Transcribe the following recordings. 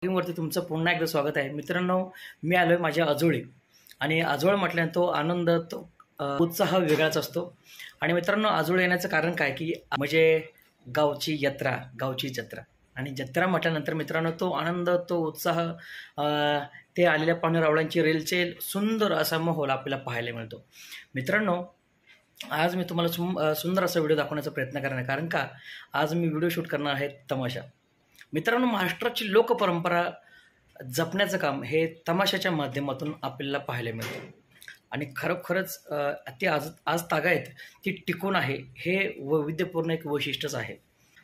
वरती तुमचं पुन्हा एकदा स्वागत आहे मित्रांनो. मी आलोय माझ्या आजोळी आणि आजोळ म्हटल्यानंतर तो आनंद तो उत्साह वेगळाच असतो. आणि मित्रांनो, आजोळ येण्याचं कारण काय की म्हणजे गावची जत्रा आणि जत्रा म्हटल्यानंतर मित्रांनो तो आनंद, तो उत्साह, ते आलेल्या पाहुणेरावळ्यांची रेलचेल, सुंदर असा माहोल आपल्याला पाहायला मिळतो. मित्रांनो, आज मी तुम्हाला सुंदर असा व्हिडिओ दाखवण्याचा प्रयत्न करणार आहे. कारण का आज मी व्हिडिओ शूट करणार आहे तमाशा. मित्रांनो, महाराष्ट्राची लोकपरंपरा जपण्याचं काम हे तमाशाच्या माध्यमातून आपल्याला पाहायला मिळतं. आणि खरोखरच ती आज तागायत ती टिकून आहे. हे वैविध्यपूर्ण एक वैशिष्ट्यच आहे.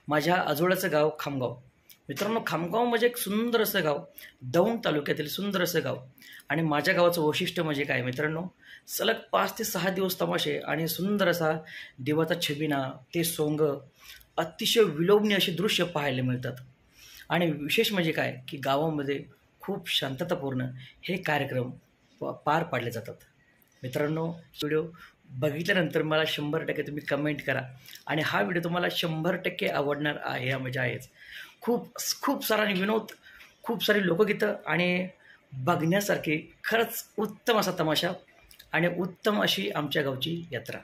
माझ्या आजोळ्याचं गाव खामगाव. मित्रांनो, खामगाव म्हणजे एक सुंदर असं गाव, दौंड तालुक्यातील सुंदर असं गाव. आणि माझ्या गावाचं वैशिष्ट्य म्हणजे काय मित्रांनो, सलग 5 ते 6 दिवस तमाशे आणि सुंदर असा देवाचा छबिना, ते सोंग, अतिशय विलोभनीय अशी दृश्य पाहायला मिळतात. आणि विशेष म्हणजे काय की गावामध्ये खूप शांततापूर्ण हे कार्यक्रम पार पाडले जातात. मित्रांनो, व्हिडिओ बघितल्यानंतर मला 100% तुम्ही कमेंट करा. आणि हा व्हिडिओ तुम्हाला 100% आवडणार आहे म्हणजे आहेच. खूप सारा विनोद, खूप सारी लोकगीतं आणि बघण्यासारखी खरंच उत्तम असा तमाशा आणि उत्तम अशी आमच्या गावची यात्रा.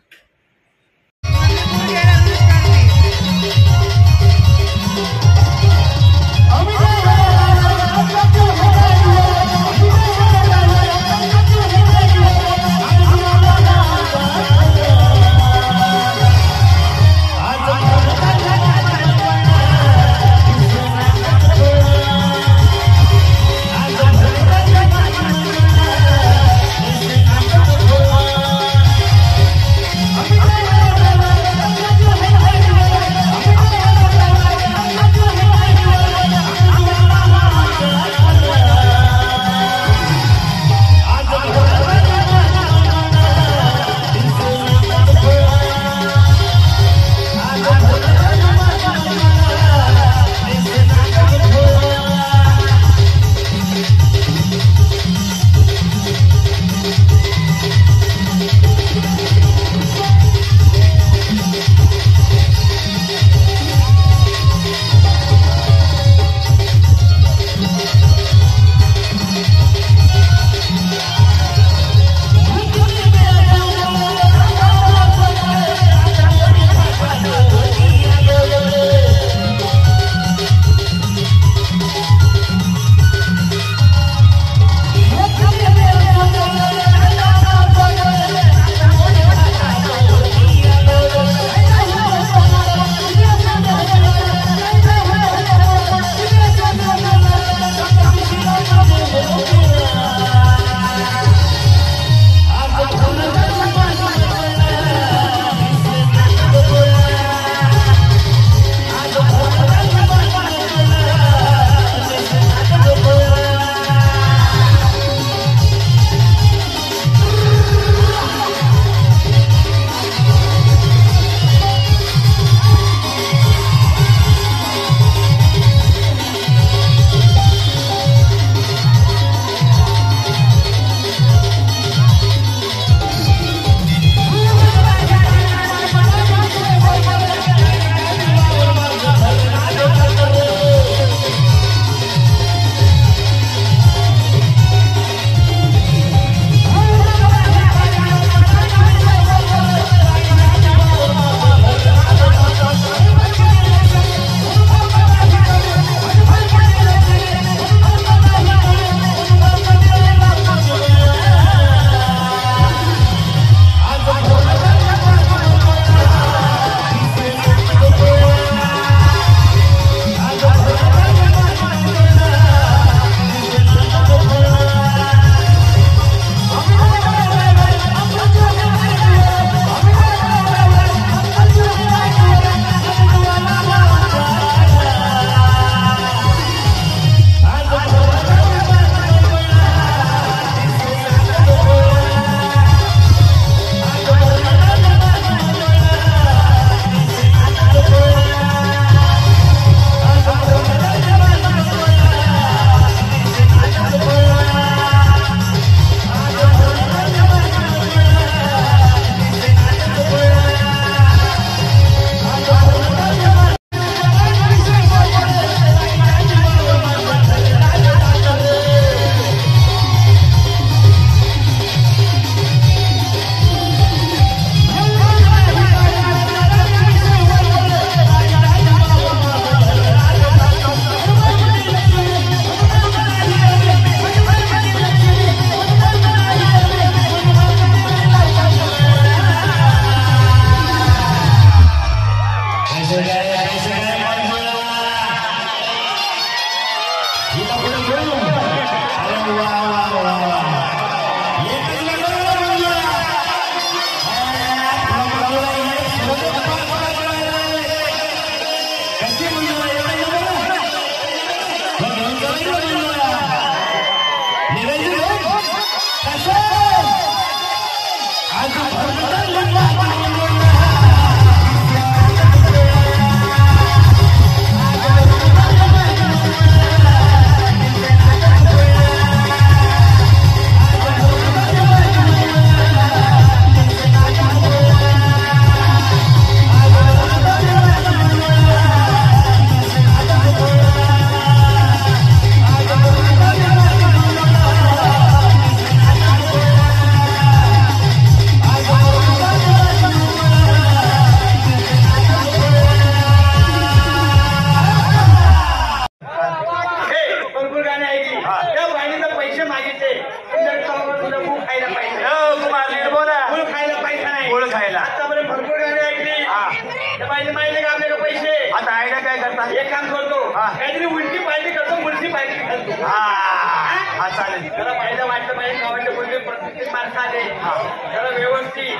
एक काम करतो काहीतरी उलटी पार्टी करतो मुलटी पार्टी घालतो हा चालेल त्याला पाहिजे वाटलं पाहिजे गावातले कोणते प्रत्येक माणसं आले त्याला व्यवस्थित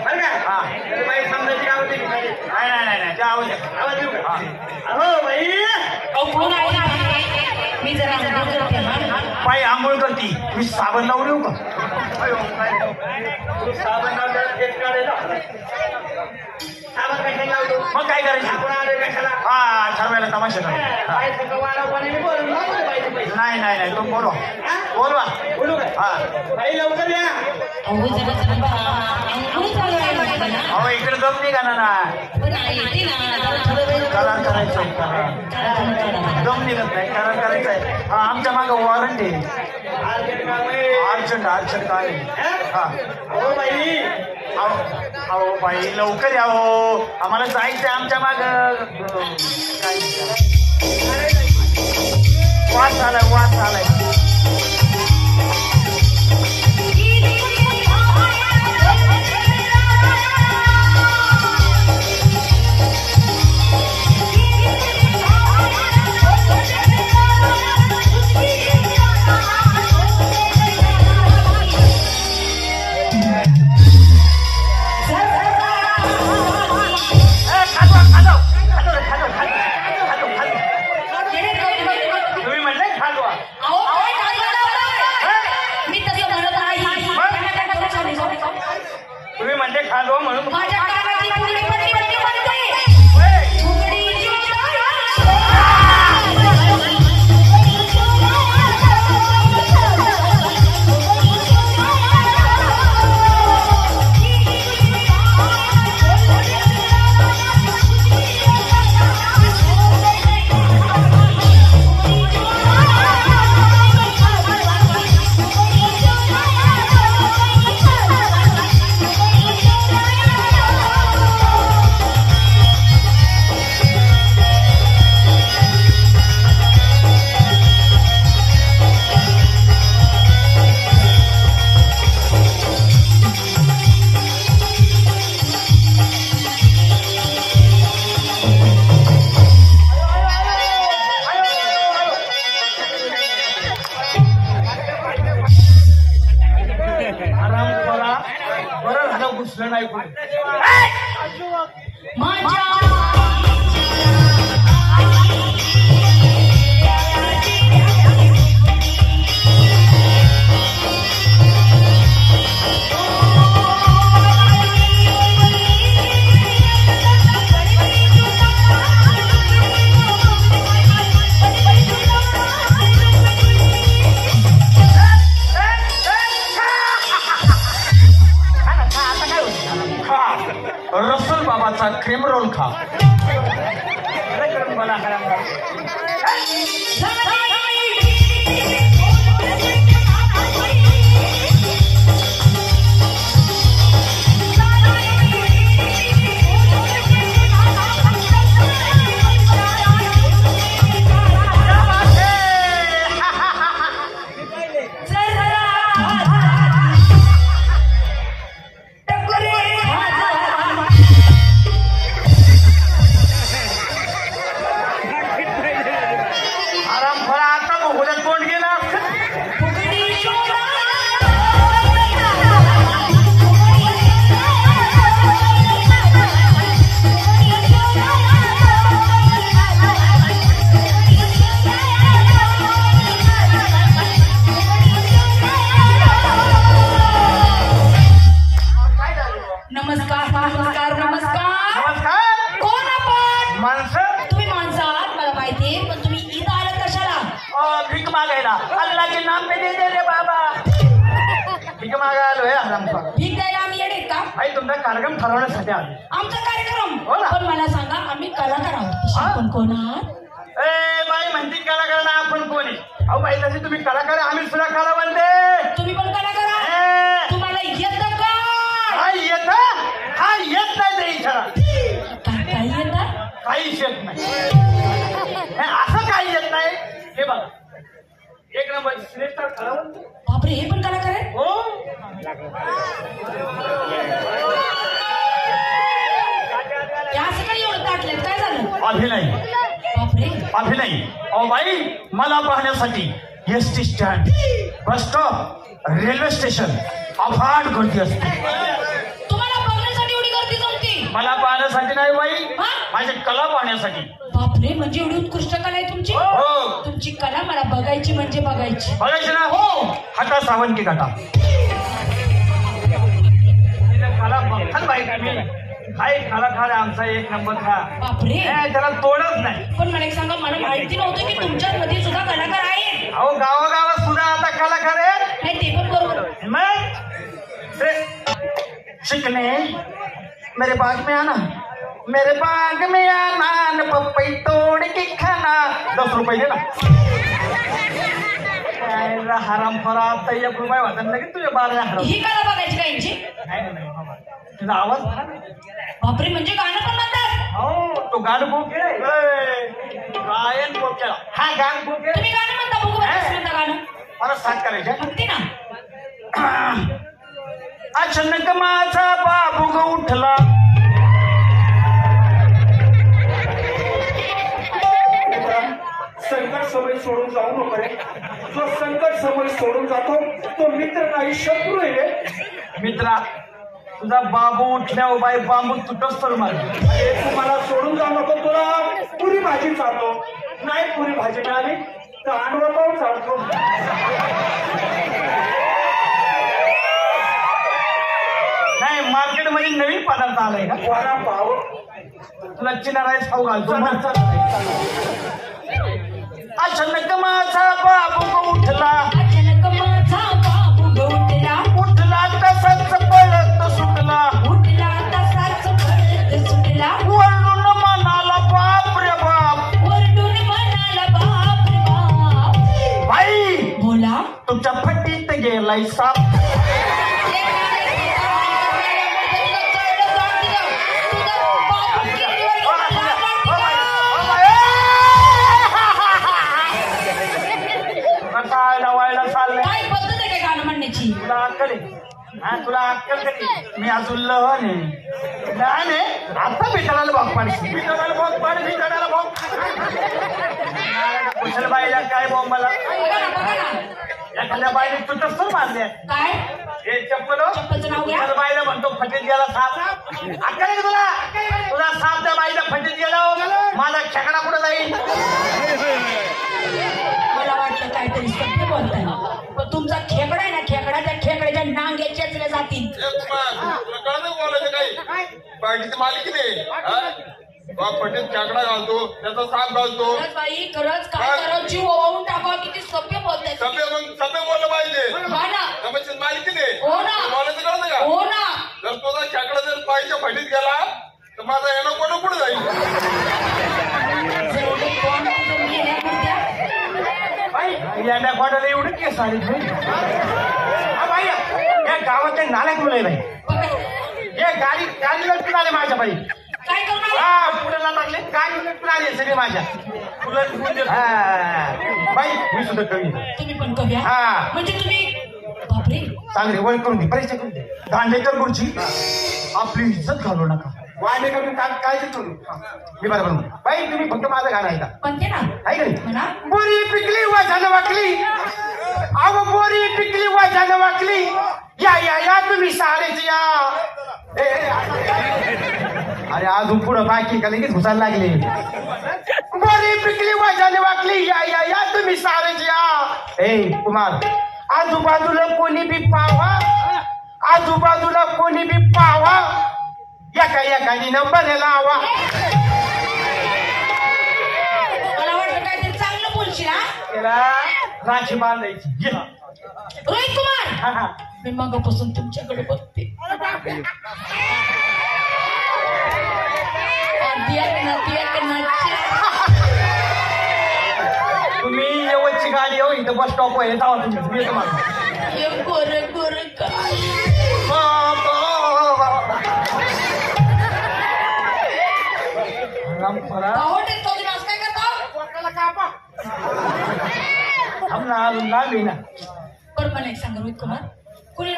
बरं का त्याला बाई समजायची गाव होती नाही त्या आवाज आवाज देऊ का हो बाई मी जरा पाय आंघोळ करती मी साबण लावून येऊ का तू साबण लावलं तेच काढायला साबण कशाला लावतो मग काय करायचं आपण आले कशाला हा ठरवायला तमाशा बाई सगळं वाढवपणे मी बोलून लावतो बाईचे पैसे नाही तो बोलवा बोलू काय बाई लवकर या अहो इकडे जम नाही का ना करार करायचं जम निघत नाही करार करायचं आहे आमच्या मागं वॉरंट आहे अर्जंट काय हा हो बाई अहो बाई लवकर या हो आम्हाला जायचंय आमच्या माग काय वास आलाय तुम्ही म्हणते खालो म्हणून बरं झालं घुसलं नाही रसूल बाबाचा क्रीम रोल खा आराम करा बेटा, अल्लाह के नाम पे दे दे रे बाबा. ठीक मागा आलोय आरामपा. भीक द्यायला आम्ही येडे का? भाई तुमचा कार्यक्रम ठरवण्यासाठी आलो. आमचा कार्यक्रम हो ना. पण मला सांगा आम्ही कलाकार आहोत आपण कोण आहात? ए बाई म्हणती कलाकार ना आपण कोणी. अहो बाई तशी तुम्ही कलाकार आम्ही सुद्धा कलावंत. तुम्ही पण कलाकार आहात? तुम्हाला येतं का? काय येत हा येत नाही ते इशारा. काय येतं? काहीच येत नाही. असं काही येत नाही. हे बघा एक नंबर श्रेष्ठ कलावंत. बापरे हे पण कलाकार आहे? हो असं काही एवढं ताटलेत काय झालं? अभिनय बापरे अभिनय. अहो बाई मला पाहण्यासाठी ST stand, bus stop, railway station अफाट गर्दी असते. तुम्हाला बघण्यासाठी एवढी गर्दी जमते? मला पाहण्यासाठी नाही बाई, हा? माझी कला पाहण्यासाठी. बापरे म्हणजे एवढी उत्कृष्ट कला आहे तुमची? हो तुमची कला मला बघायची म्हणजे बघायची. बघायची ना. हो हटा सावन की घटा. कला बघतात बाई तुम्ही. काय कलाकार आमचा एक नंबरचा. बापरे त्याला तोडच नाही. पण मला एक सांगा मला माहिती नव्हतं की तुमच्यामध्ये सुद्धा कलाकार आहे. अहो गावागावात सुद्धा आता कलाकार आहे. नाही ते पण बरोबर. मग शिकने मेरे बाग में आना, मेरे बाग में आना न पपई तोड़ के खाना. 10 रुपये दे ना. हराम फरा आता 1 रुपये वाटत नाही की तुझ्या 12 हराम. ही कला बघायची का यांची? नाही बाबा तुझा आवाज खा ना. बापरे म्हणजे गाणं पण म्हणतात? हो तो गाणं बोके गायन बोके. हा गाणं बोके. तुम्ही गाणं म्हणता बघू बरं कसं म्हणता गाणं? मला साथ करायचं. म्हणते ना. अचानक माझा बाबू ग उठला. संकट समय सोडून जाऊ नको रे. जो संकट समय सोडून जातो तो मित्र नाही शत्रू आहे रे. मित्रा तुझा बाबू उठल्यावर बाई बांबू तुटच तर मार. तू मला सोडून जाऊ नको. तुला पुरी भाजी चालतो नाही. पुरी भाजी मिळाली तर आणवर पाहून चालतो. नाही मार्केटमध्ये नवीन पदार्थ आलाय का? वडा पाव. तुला चिना राईस खाऊ घालतो. अचानक माझा बाबू ग उठला. अचानक माझा बाबू उठला. उठला तसाच पळत सुटला. उठला तसाच पळत सुटला. वळून म्हणाला बाप रे बाप. ओरडून म्हणाला बाप रे बाप. बाई बोला तुमच्या फटीत गेलाय साप. वायला चाललंय. काय पद्धत आहे काय गाणं म्हणण्याची? तुला अक्कल आहे? हा तुला अक्कल कधी? मी अजून लहान आहे. लहान आहे आता भेटायला भाग पाडशी. भेटायला भाग पाड. भेटायला भाग कुशल बाईला काय भाऊ मला बघा ना एखाद्या बाईने तुटच तर मारले. काय हे चप्पल चप्पलचं नाव घ्या. कुशल बाईला म्हणतो फटीत गेला साप. अक्कल आहे का तुला? तुला साप त्या बाईला फटीत गेला. माझा खेकडा कुठं जाईल? मला वाटलं काहीतरी सत्य बोलताय. पण तुमचा खेकडा आहे ना खेकडा त्या खेकड्याच्या नांग्या चेचल्या जातील. बोलायचं काही पार्टीची मालकी नाही. पटीत काकडा घालतो त्याचा साप घालतो. खरंच बाई खरंच काय करावं जीव ओवाळून टाकावं. किती सभ्य बोलताय. सगळे बोललं पाहिजे. हा ना समजशील मालकी नाही. हो ना बोलायचं कळतं का? हो ना. जर तुझा खेकडा जर पायच्या फटीत गेला तर माझा येणं कोण कुठं जाईल? या कॉटाला एवढं केस आली बाई. या गावाच्या नाल्यात मुलं बाई. हे गाडी गाडी लटकून आले माझ्या बाई. काय करणार? हा पुढेला लागले गाडी लटकून आले सगळे माझ्या. बाई मी सुद्धा कवी. तुम्ही पण कवी आहात? हा म्हणजे तुम्ही बापरे चांगले वळ करून दे. परिचय करून दे. दांडेकर गुरुजी आपली इज्जत घालू नका. वाढे करून काय करू मी बरोबर बाई. तुम्ही फक्त माझं गाणं ऐका. म्हणते ना आहे का म्हणा. बोरी पिकली वाजानं वाकली. अहो बोरी पिकली वाजानं वाकली. या या या तुम्ही सारेच या. अरे अजून पुढं बाकी का लगेच घुसायला लागले. बोरी पिकली वाजानं वाकली. या या या तुम्ही सारेच या. ए कुमार आजूबाजूला कोणी बी पावा. आजूबाजूला कोणी बी पावा. एका नंबर लावा. मला वाटतं काहीतरी चांगलं बोलशील. हा त्याला राखी बांधायची ये. रोहित कुमार हा, हा. मी मागापासून तुमच्याकडे बघते तुम्ही येवतची गाडी येऊ इथं बस स्टॉप आहे जावा तुम्ही येतो मला. गोर गोर काय आवडते तो दिवस काय करता थांब ना अजून लांब आहे ना. पण मला एक सांगा रोहित कुमार कोणी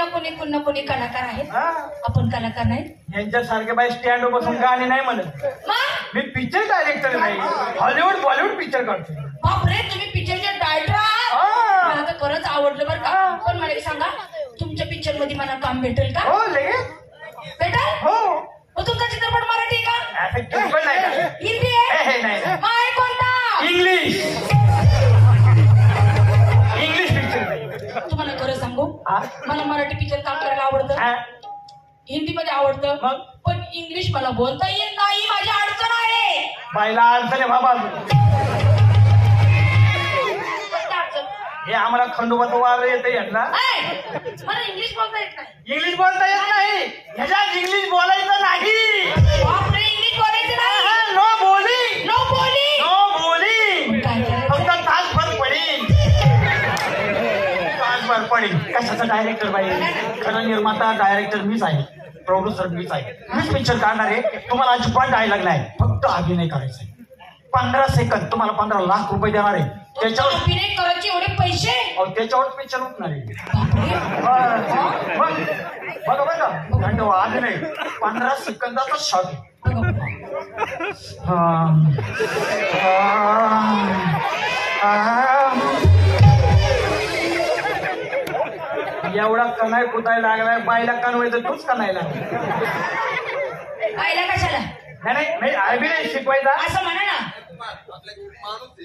ना कोणी कलाकार आहेत हा. आपण कलाकार नाही यांच्यासारखे बाई स्टँड बसून गाणी नाही म्हणत. मग मी पिक्चर डायरेक्टर नाही हॉलिवूड बॉलिवूड पिक्चर करतो. बापरे तुम्ही पिक्चरचे डायरेक्टर आहात हा. मला तर खरंच आवडलं बरं का पण मला एक सांगा तुमच्या पिक्चर मध्ये मला काम भेटेल का हो लगेच भेटेल हो. मग तुमचा चित्रपट मराठी आहे का आता चित्रपट नाही का? हिंदी हे, आहे हे, नाही मग आहे कोणता इंग्लिश इंग्लिश पिक्चर. तुम्हाला खरं सांगू हा? मला मराठी पिक्चर काम करायला आवडतं हा? हिंदी मध्ये आवडतं मग? पण इंग्लिश मला बोलता येत नाही माझी अडचण आहे बाईला अडचण आहे बाबा. कोणती अडचण? हे आम्हाला खंडोबाचं वार येते यांना मला इंग्लिश बोलता येत नाही इंग्लिश बोलता येत नाही. ह्याच्यात इंग्लिश बोलायचं नाही. बापरे इंग्लिश बोलायचं नाही नो बोली नो बोली नो बोली काय करायचं? फक्त तासभर पडेल तासभर पडेल. कशाचा डायरेक्टर बाई खरं निर्माता डायरेक्टर मीच आहे प्रोड्युसर मीच आहे मीच पिक्चर काढणार आहे. तुम्हाला अजिबात डायलॉग नाही फक्त अभिनय करायचा आहे. 15 सेकंद तुम्हाला 15 लाख रुपये देणार आहे त्याच्यावर अभिनय करायचे एवढे पैसे त्याच्यावर पिक्चर उठणार आहे. बापरे. बघा बघा थंड अभिनय 15 सेकंदाचा शॉट. एवढा कणाय कुतायला लागलाय बाईला कणवायचं तूच कणायला पाहिला कशाला नाही अभिनय शिकवायचा असं म्हणा ना माणूस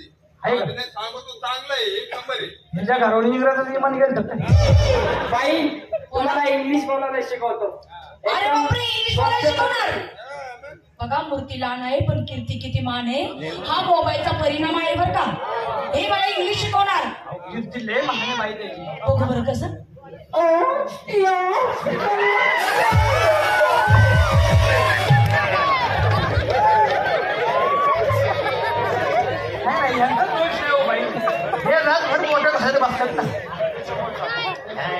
आहे आहे का? अभिनय सांगतो चांगलं आहे एक नंबर आहे. तुझ्या घरावर इंग्रजाचं विमान गेलं बाई तुम्हाला इंग्लिश बोलायला शिकवतो. अरे बापरे इंग्लिश बोलायला शिकवणार बघा मूर्ती लहान आहे पण कीर्ती किती मान आहे हा मोबाईलचा परिणाम आहे बरं का हे मला इंग्लिश शिकवणार कीर्ती लय महाने माहिती आहे. बघू बरं कसं नाही यांचा दोष नाही हो बाई. हे रातभर मोठं घरात बसतात ना.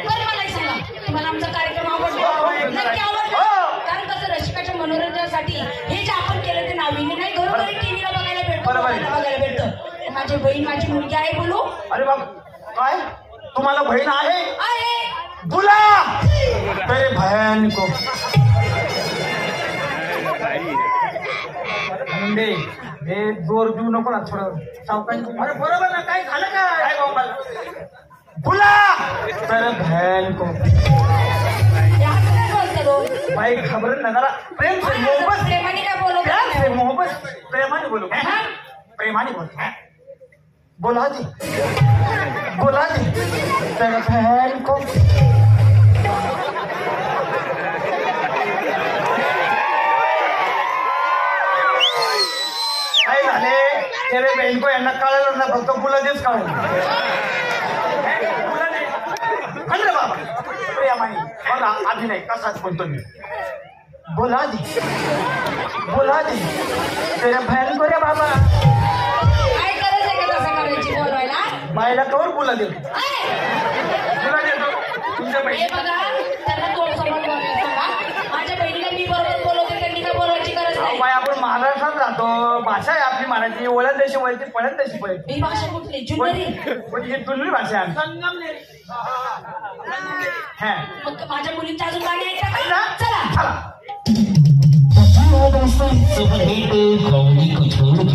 बरं मला एक सांगा तुम्हाला आमचा कार्यक्रम आवडला नक्की आवडला कारण कसं रसिकाच्या मनोरंजनासाठी हे जे आपण केलं ते नाविन्य नाही घरोघरी टीव्हीला बघायला भेटतो बरोबर. मोबाईलला बघायला भेटतं माझी बहीण माझी मुलगी आहे बोलू अरे बाप काय तुम्हाला बहीण आहे आहे बुला अरे भयान को मुंडे हे जोर देऊ नको ना थोडं सावकाश. अरे बरोबर ना काय झालं काय बुला तर भयान को असं काय बोलतो तो बाई खबर ना जरा प्रेम से मोहब्बत प्रेमाने काय बोलत प्यार से मोहब्बत प्रेमाने बोलो प्रेमाने बोलो बोला दे तर भयान को काय झाले तेरे बहीण को यांना कळलं ना फक्त बुलादेच कळलं अरे बाबा प्रेमाने बघा अभिनय कसाच बोलतो मी बोला दे तेरे बहन को रे बाबा काय करायचं का तसं करायची बोलवायला बाईला कवर बोला दे आहे? तुला देतो तुमच्या हे बहीण बघा त्यांना तोड समज बोलायला सांगा माझ्या बहिणीला मी बरोबर बोलवते त्यांनी काय बोलवायची गरज नाही बाई आपण महाराष्ट्रात राहतो भाषा आहे आपली मराठी ओळख तशी वळते पळत तशी पळते ही भाषा कुठली जुन्नरी म्हणजे ही जुनी भाषा आहे आमची. हा मग माझ्या मुलींची अजून गाणी ऐकता का चला चला सुपर हिट कॉमेडी को छोड़ के